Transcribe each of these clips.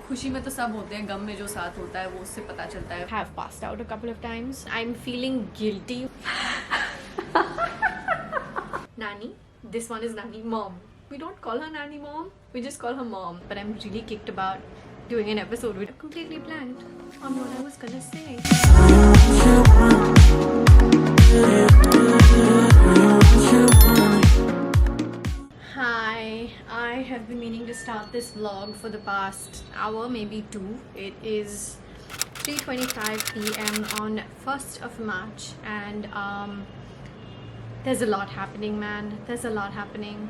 खुशी में तो सब होते हैं, गम में जो साथ होता है वो उससे पता चलता है. Have passed out a couple of times. I'm feeling guilty. Nanny. This one is Nanny. Mom. We don't call her Nanny Mom. We just call her Mom. But I'm really kicked about doing an episode with completely blanked on what I was gonna say. Hi. I have been meaning to start this vlog for the past hour, maybe two. It is 3:25 p.m. on 1st of March and there's a lot happening, man. There's a lot happening.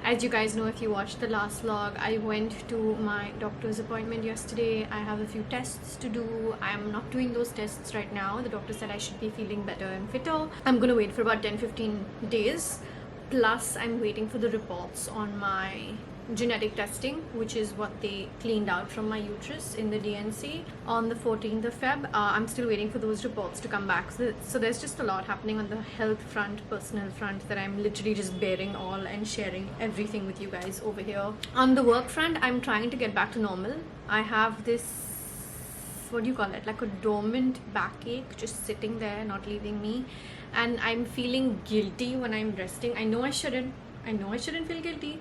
As you guys know, if you watched the last vlog, I went to my doctor's appointment yesterday. I have a few tests to do. I'm not doing those tests right now. The doctor said I should be feeling better and fitter. I'm gonna wait for about 10-15 days. Plus, I'm waiting for the reports on my genetic testing, which is what they cleaned out from my uterus in the DNC on the 14th of Feb. I'm still waiting for those reports to come back. So there's just a lot happening on the health front, personal front, that I'm literally just bearing all and sharing everything with you guys over here. On the work front, I'm trying to get back to normal. I have this, what do you call it, like a dormant backache just sitting there not leaving me, and I'm feeling guilty when I'm resting. I know I shouldn't feel guilty,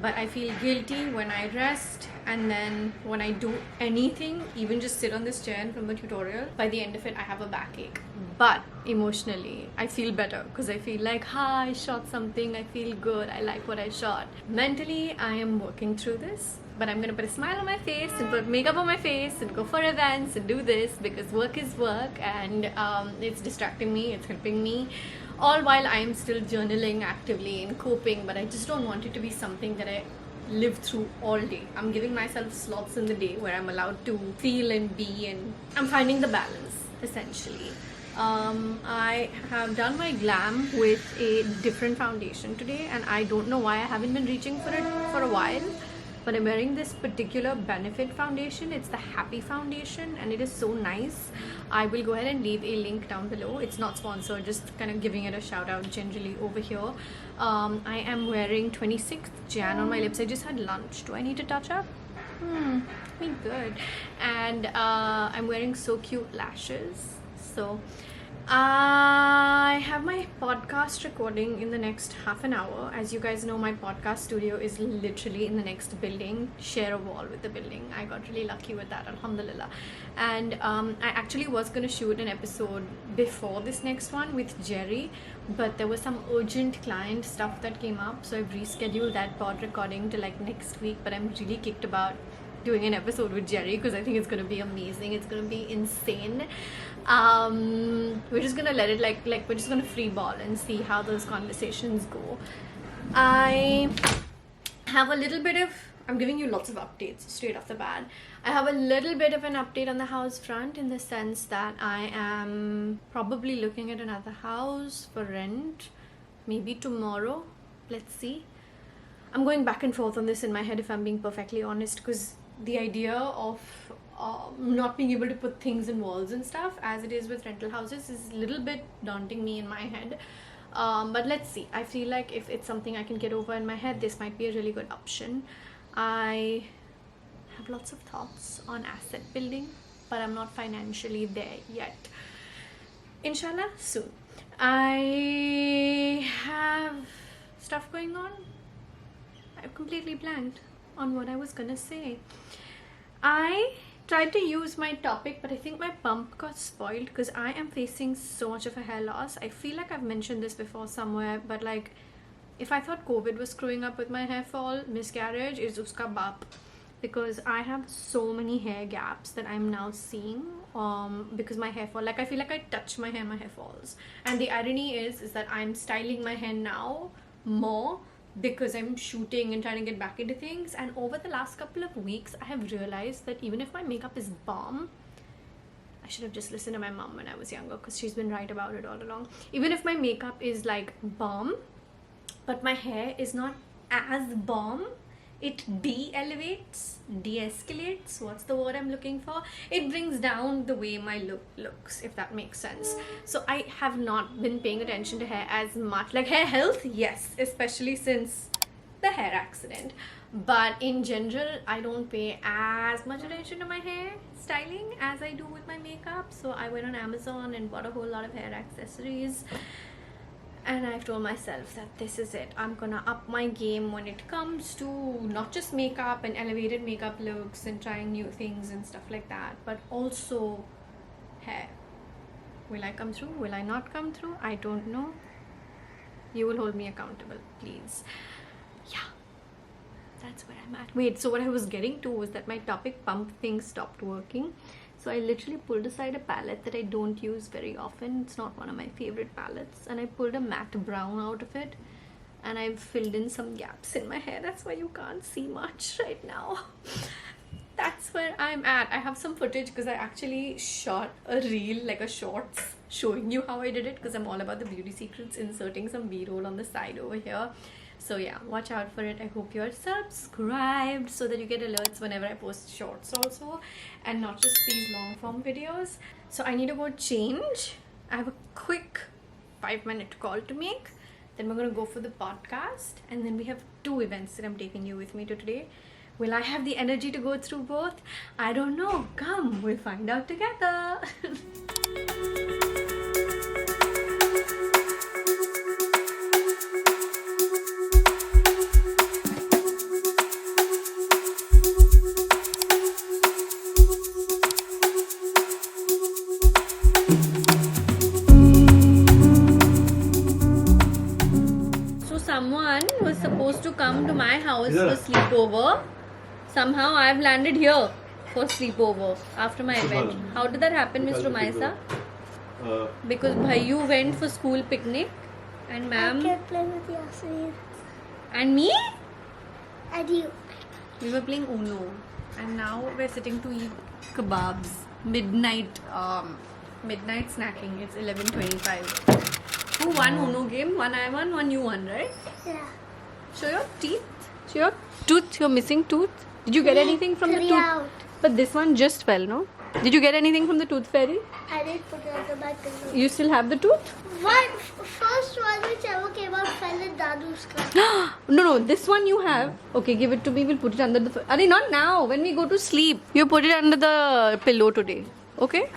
but I feel guilty when I rest, and then when I do anything, even just sit on this chair and film a tutorial, by the end of it I have a backache. But emotionally I feel better because I feel like, I shot something, I feel good, I like what I shot. Mentally I am working through this, but I'm gonna put a smile on my face and put makeup on my face and go for events and do this because work is work, and it's distracting me, it's helping me, all while I'm still journaling actively and coping. But I just don't want it to be something that I live through all day. I'm giving myself slots in the day where I'm allowed to feel and be, and I'm finding the balance essentially. I have done my glam with a different foundation today, and I don't know why I haven't been reaching for it for a while, but I'm wearing this particular Benefit foundation. It's the Happy foundation and it is so nice. I will go ahead and leave a link down below. It's not sponsored, just kind of giving it a shout out generally over here. I am wearing 26th Jan on my lips. I just had lunch. Do I need to touch up? Me good. And I'm wearing so cute lashes. So I have my podcast recording in the next half an hour. As you guys know, my podcast studio is literally in the next building, share a wall with the building. I got really lucky with that, alhamdulillah. And I actually was going to shoot an episode before this next one with Jerry, but there was some urgent client stuff that came up, so I've rescheduled that pod recording to like next week. But I'm really kicked about doing an episode with Jerry because I think it's gonna be amazing. It's gonna be insane. We're just gonna let it like we're just gonna free ball and see how those conversations go. I have a little bit of, I'm giving you lots of updates straight off the bat. I have a little bit of an update on the house front, in the sense that I am probably looking at another house for rent, maybe tomorrow. Let's see. I'm going back and forth on this in my head, if I'm being perfectly honest, because the idea of not being able to put things in walls and stuff, as it is with rental houses, is a little bit daunting me in my head. But let's see. I feel like if it's something I can get over in my head, this might be a really good option. I have lots of thoughts on asset building, but I'm not financially there yet. Inshallah, soon. I have stuff going on. I've completely blanked on what I was gonna say. I tried to use my topic, but I think my pump got spoiled because I am facing so much of a hair loss. I feel like I've mentioned this before somewhere, but like, if I thought COVID was screwing up with my hair fall, miscarriage is uska baap, because I have so many hair gaps that I'm now seeing because my hair fall, like I feel like I touch my hair falls. And the irony is that I'm styling my hair now more because I'm shooting and trying to get back into things. And over the last couple of weeks, I have realized that even if my makeup is bomb, I should have just listened to my mom when I was younger, because she's been right about it all along. Even if my makeup is like bomb, but my hair is not as bomb, it de-elevates, de-escalates, what's the word I'm looking for? It brings down the way my look looks, if that makes sense. So I have not been paying attention to hair as much. Like hair health, yes, especially since the hair accident. But in general, I don't pay as much attention to my hair styling as I do with my makeup. So I went on Amazon and bought a whole lot of hair accessories, and I've told myself that this is it. I'm gonna up my game when it comes to not just makeup and elevated makeup looks and trying new things and stuff like that, but also hair. Will I come through? Will I not come through? I don't know. You will hold me accountable, please. Yeah, that's where I'm at. Wait, so what I was getting to was that my topic pump thing stopped working. So I literally pulled aside a palette that I don't use very often. It's not one of my favorite palettes. And I pulled a matte brown out of it. And I've filled in some gaps in my hair. That's why you can't see much right now. That's where I'm at. I have some footage because I actually shot a reel, like a shorts, showing you how I did it, because I'm all about the beauty secrets, inserting some b-roll on the side over here. So yeah, watch out for it. I hope you're subscribed so that you get alerts whenever I post shorts also, and not just these long form videos. So I need to go change. I have a quick 5-minute call to make. Then we're gonna go for the podcast, and then we have 2 events that I'm taking you with me to today. Will I have the energy to go through both? I don't know. Come, we'll find out together. So someone was supposed to come to my house for sleepover. Somehow I've landed here for sleepover after my event. How did that happen, Mr. Maisa? Because Bhayu went for school picnic and ma'am... I can't play with Yasmin. And me? And you. We were playing Uno. And now we're sitting to eat kebabs. Midnight snacking. It's 11:25. Who won Uno game? One I won, one you won, right? Yeah. Show your teeth. Show your tooth. Your missing tooth. Did you get anything from the tooth? Out. But this one just fell, no? Did you get anything from the tooth fairy? I did put it under my pillow. You still have the tooth? First one which ever came out fell in Dadu's car. No, this one you have. Okay, give it to me. We'll put it under the... Arey, not now. When we go to sleep. You put it under the pillow today. Okay?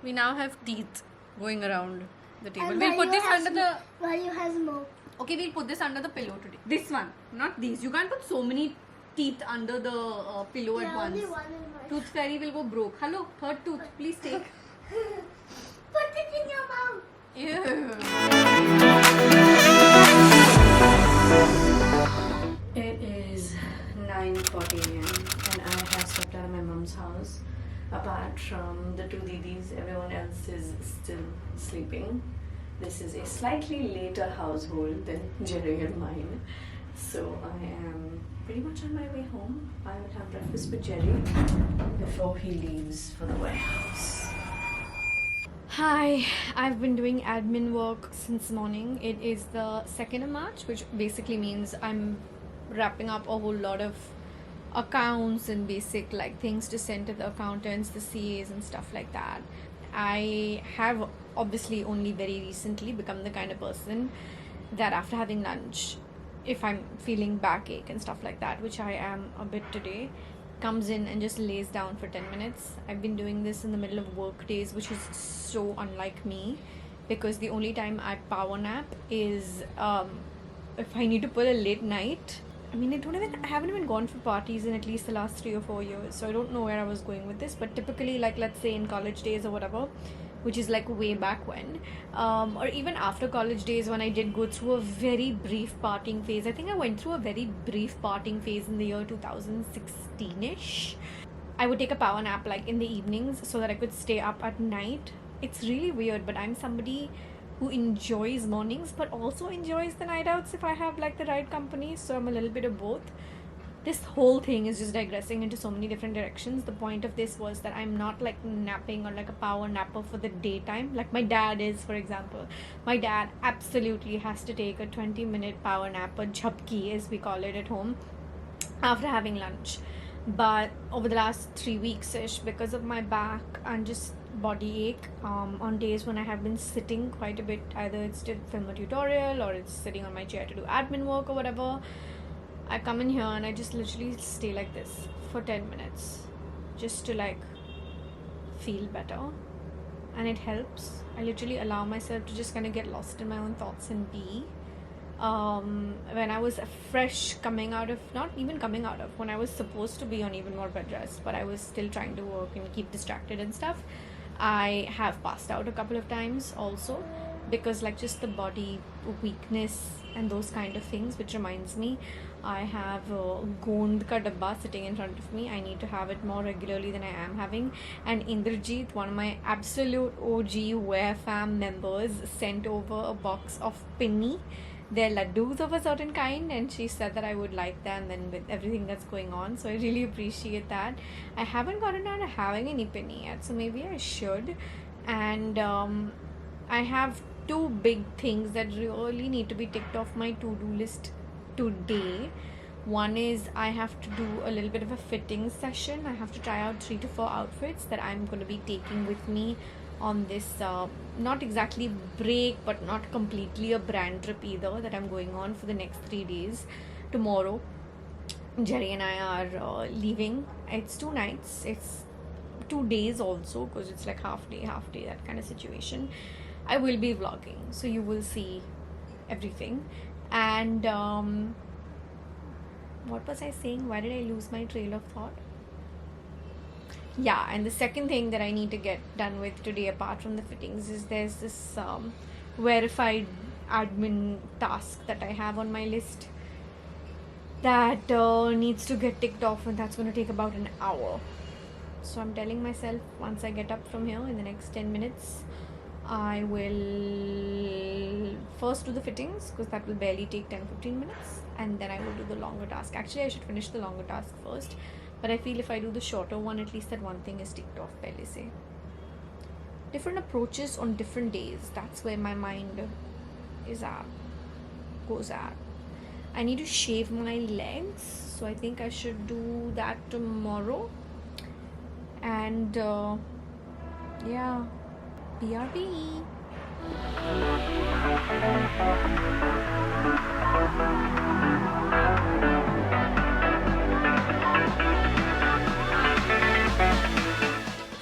We now have teeth going around the table. And We'll put this under the... Bhayu has more. Okay, we'll put this under the pillow today. This one, not these. You can't put so many teeth under the pillow at once. Only one in my... Tooth fairy will go broke. Hello, third tooth. Please take. Put it in your mouth. Ew. It is 9:40 AM and I have stepped out of my mom's house. Apart from the 2 didis, everyone else is still sleeping. This is a slightly later household than Jerry and mine. So I am pretty much on my way home. I will have breakfast with Jerry before he leaves for the warehouse. Hi, I've been doing admin work since morning. It is the 2nd of March, which basically means I'm wrapping up a whole lot of accounts and basic like things to send to the accountants, the CAs and stuff like that. I have obviously only very recently become the kind of person that after having lunch, if I'm feeling backache and stuff like that, which I am a bit today, comes in and just lays down for 10 minutes. I've been doing this in the middle of work days, which is so unlike me, because the only time I power nap is if I need to pull a late night. I mean, I haven't even gone for parties in at least the last 3 or 4 years, so I don't know where I was going with this, but typically, like, let's say in college days or whatever, which is like way back when, or even after college days when I did go through a very brief partying phase. I think I went through a very brief partying phase in the year 2016-ish. I would take a power nap like in the evenings so that I could stay up at night. It's really weird, but I'm somebody who enjoys mornings but also enjoys the night outs if I have like the right company, so I'm a little bit of both. This whole thing is just digressing into so many different directions. The point of this was that I'm not like napping or like a power napper for the daytime like my dad is, for example. My dad absolutely has to take a 20-minute power nap, a jhabki as we call it at home, after having lunch. But over the last 3 weeks ish, because of my back and just body ache on days when I have been sitting quite a bit. Either it's to film a tutorial or it's sitting on my chair to do admin work or whatever. I come in here and I just literally stay like this for 10 minutes just to like feel better, and it helps. I literally allow myself to just kind of get lost in my own thoughts and be. When I was fresh coming out of, not even coming out of, when I was supposed to be on even more bed rest, but I was still trying to work and keep distracted and stuff, I have passed out a couple of times also, because like just the body weakness and those kind of things, which reminds me, I have Gond ka dabba sitting in front of me. I need to have it more regularly than I am having. And Indrajit, one of my absolute OG Wear Fam members, sent over a box of pinny. They're laddus of a certain kind, and she said that I would like them, and with everything that's going on, so I really appreciate that. I haven't gotten down to having any pinny yet, so maybe I should. And I have two big things that really need to be ticked off my to-do list today. One is I have to do a little bit of a fitting session. I have to try out 3 to 4 outfits that I'm going to be taking with me on this not exactly break, but not completely a brand trip either, that I'm going on for the next 3 days. Tomorrow Jerry and I are leaving. It's 2 nights, it's 2 days also, because it's like half day, that kind of situation. I will be vlogging, so you will see everything. And what was I saying? Why did I lose my trail of thought? Yeah, and the second thing that I need to get done with today, apart from the fittings, is there's this verified admin task that I have on my list that needs to get ticked off, and that's going to take about an hour. So I'm telling myself, once I get up from here in the next 10 minutes, I will first do the fittings, because that will barely take 10-15 minutes, and then I will do the longer task. Actually, I should finish the longer task first, but I feel if I do the shorter one, at least that one thing is ticked off pehle se. Different approaches on different days, that's where my mind is at, goes at. I need to shave my legs, so I think I should do that tomorrow. And yeah, BRB.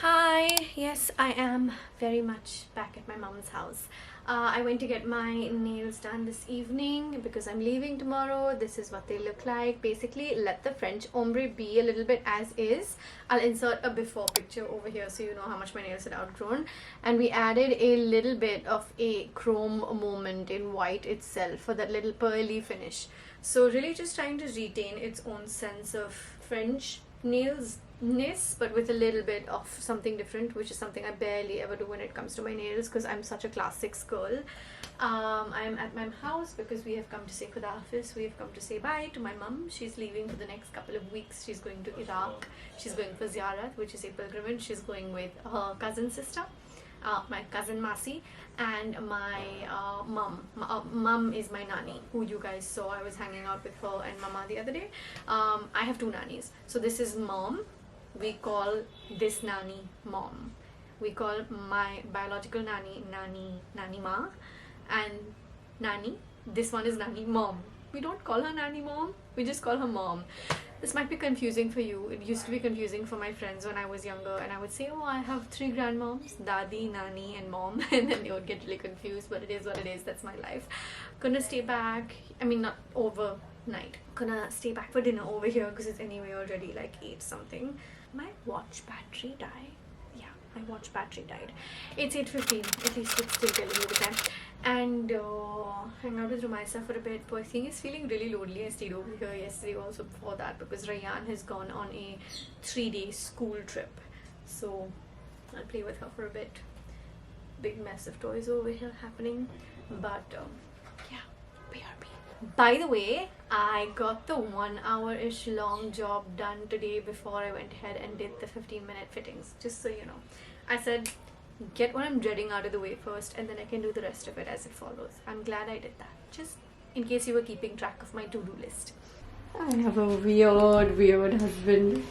Hi, yes, I am very much back at my mom's house. I went to get my nails done this evening because I'm leaving tomorrow. This is what they look like. Basically, let the French ombre be a little bit as is. I'll insert a before picture over here so you know how much my nails had outgrown. And we added a little bit of a chrome moment in white itself for that little pearly finish. So really just trying to retain its own sense of French nails-ness, but with a little bit of something different, which is something I barely ever do when it comes to my nails, because I'm such a classics girl. I'm at my house because we have come to say Khudafis. We have come to say bye to my mum. She's leaving for the next couple of weeks. She's going to Iraq. She's going for Ziyarat, which is a pilgrimage. She's going with her cousin sister, my cousin Masi, and my mum. Mum is my nani, who you guys saw. I was hanging out with her and mama the other day. I have 2 nannies. So this is mom. We call this nani mom. We call my biological nani nani ma, and nani, this one is nani mom. We don't call her nani mom, we just call her mom. This might be confusing for you. It used to be confusing for my friends when I was younger, and I would say, oh, I have 3 grandmoms, dadi, nani and mom, and then they would get really confused, but it is what it is. That's my life. Gonna stay back, I mean not overnight, gonna stay back for dinner over here because it's anyway already like 8 something. My watch battery died. Yeah, my watch battery died. It's 8:15, at least it's still telling me the time. And hang out with Rumaisa for a bit. Poor thing is feeling really lonely. I stayed over here yesterday also before that because Rayan has gone on a 3-day school trip. So I'll play with her for a bit. Big mess of toys over here happening. But yeah, BRB. By the way, I got the 1 hour-ish long job done today before I went ahead and did the 15-minute fittings. Just so you know. I said, get what I'm dreading out of the way first, and then I can do the rest of it as it follows. I'm glad I did that. Just in case you were keeping track of my to-do list. I have a weird husband.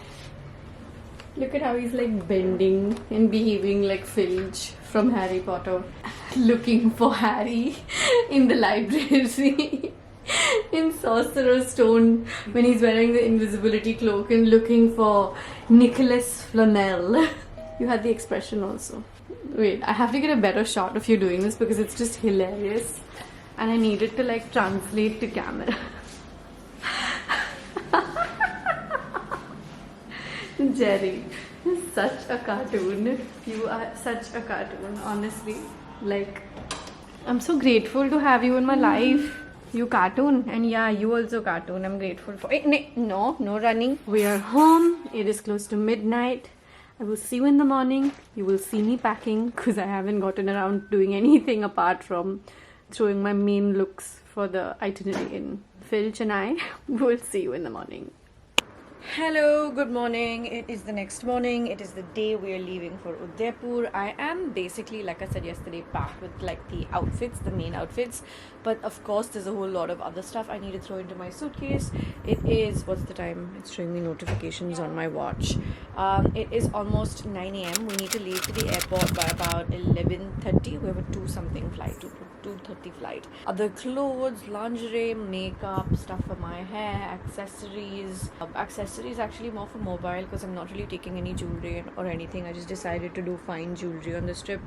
Look at how he's like bending and behaving like Filch from Harry Potter. Looking for Harry in the library in Sorcerer's Stone when he's wearing the invisibility cloak and looking for Nicholas Flamel. You had the expression also. Wait, I have to get a better shot of you doing this because it's just hilarious. And I need it to like translate to camera. Jerry, such a cartoon. You are such a cartoon, honestly. Like, I'm so grateful to have you in my life. You cartoon, and yeah, you also cartoon. I'm grateful for it. No running. We are home. It is close to midnight. I will see you in the morning. You will see me packing because I haven't gotten around doing anything apart from throwing my main looks for the itinerary in. Filch and I will see you in the morning. Hello, good morning. It is the next morning. It is the day we are leaving for Udaipur. I am basically, like I said yesterday, packed with like the outfits, the main outfits. But of course, there's a whole lot of other stuff I need to throw into my suitcase. It is, what's the time? It's showing me notifications on my watch. It is almost 9 a.m. We need to leave to the airport by about 11:30. We have a 2-something flight, 2:30 flight. Other clothes, lingerie, makeup, stuff for my hair, accessories. Accessories actually more for mobile because I'm not really taking any jewelry or anything. I just decided to do fine jewelry on this trip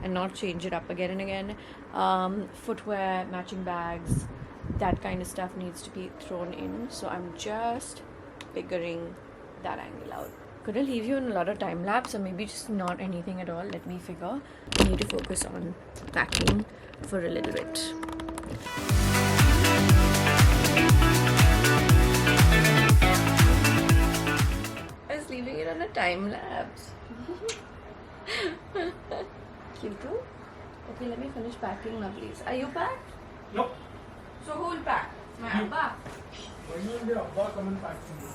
and not change it up again and again. Footwear, matching bags, that kind of stuff needs to be thrown in. So I'm just figuring that angle out. Gonna leave you in a lot of time lapse or maybe just not anything at all. Let me figure. I need to focus on packing for a little bit. Leaving it on a time lapse. Cute. Okay, let me finish packing now, please. Are you packed? Nope. So who will pack? My Abba. When will the Abba come and pack for you?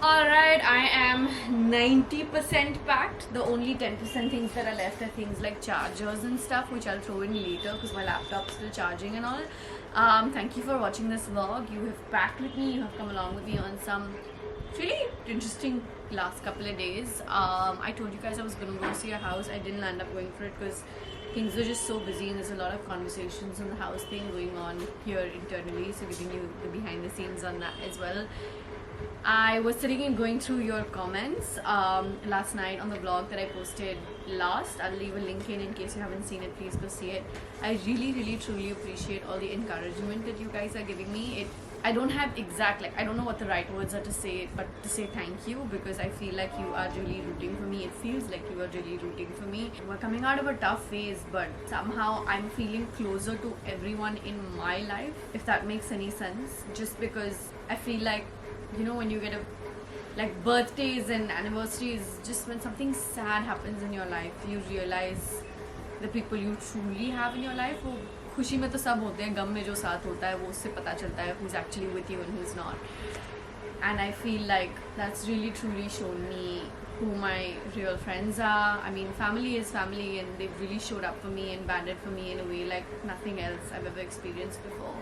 Alright, I am 90% packed. The only 10% things that are left are things like chargers and stuff, which I'll throw in later because my laptop's still charging and all. Thank you for watching this vlog. You have packed with me, you have come along with me on some really interesting last couple of days. I told you guys I was going to go see a house. I didn't end up going for it because things were just so busy and there's a lot of conversations on the house thing going on here internally, so giving you the behind the scenes on that as well. I was sitting and going through your comments last night on the vlog that I posted last. I'll leave a link in case you haven't seen it. Please go see it. I really truly appreciate all the encouragement that you guys are giving me. I don't have exact, like, I don't know what the right words are to say, but to say thank you, because I feel like you are really rooting for me. It feels like you are really rooting for me. We're coming out of a tough phase, but somehow I'm feeling closer to everyone in my life, if that makes any sense. Just because I feel like, you know, when you get like birthdays and anniversaries, just when something sad happens in your life, you realize the people you truly have in your life. वो खुशी में तो सब होते हैं, गम में जो साथ होता है वो उससे पता चलता है who's actually with you and who's not. And I feel like that's really truly shown me who my real friends are. I mean, family is family, and they've really showed up for me and banded for me in a way like nothing else I've ever experienced before.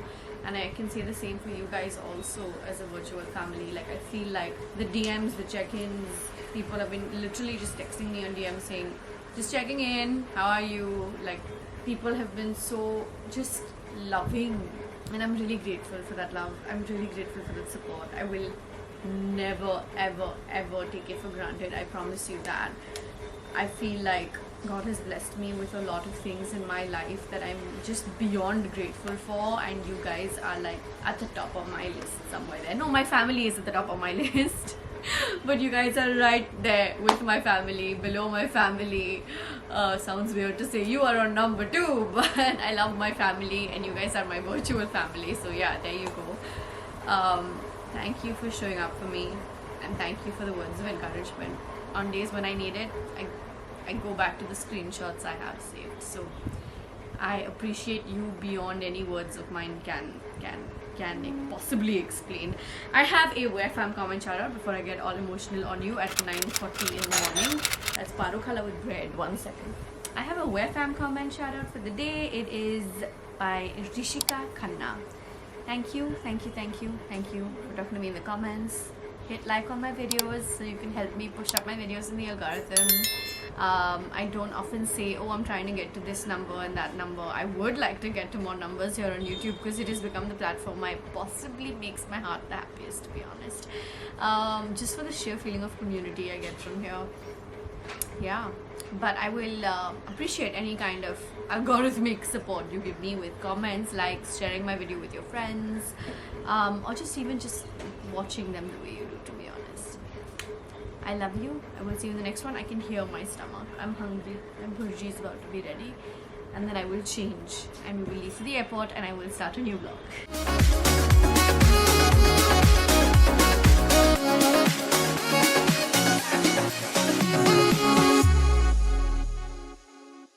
And I can say the same for you guys also as a virtual family. Like, I feel like the DMs, the check-ins, people have been literally just texting me on DM saying, just checking in, how are you? Like, people have been so just loving, and I'm really grateful for that love. I'm really grateful for that support. I will never ever take it for granted. I promise you that. I feel like God has blessed me with a lot of things in my life that I'm just beyond grateful for, and you guys are like at the top of my list somewhere there. No, my family is at the top of my list, but you guys are right there with my family, below my family. Sounds weird to say you are on number 2, but I love my family and you guys are my virtual family. So yeah, there you go. Thank you for showing up for me, and thank you for the words of encouragement. On days when I need it, I go back to the screenshots I have saved. So I appreciate you beyond any words of mine can possibly explain. I have a where fam comment shout out before I get all emotional on you at 9:40 in the morning. That's Paro Khala with bread. 1 second. I have a where fam comment shout out for the day. It is by Rishika Khanna. Thank you for talking to me in the comments. Hit like on my videos so you can help me push up my videos in the algorithm. I don't often say, oh, I'm trying to get to this number and that number. I would like to get to more numbers here on YouTube because it has become the platform I possibly makes my heart the happiest, to be honest. Just for the sheer feeling of community I get from here. Yeah, but I will appreciate any kind of algorithmic support you give me with comments, likes, sharing my video with your friends, or just watching them the way you do, to be honest. I love you. I will see you in the next one. I can hear my stomach. I'm hungry. My burji is about to be ready. And then I will change and we will leave for the airport and I will start a new vlog.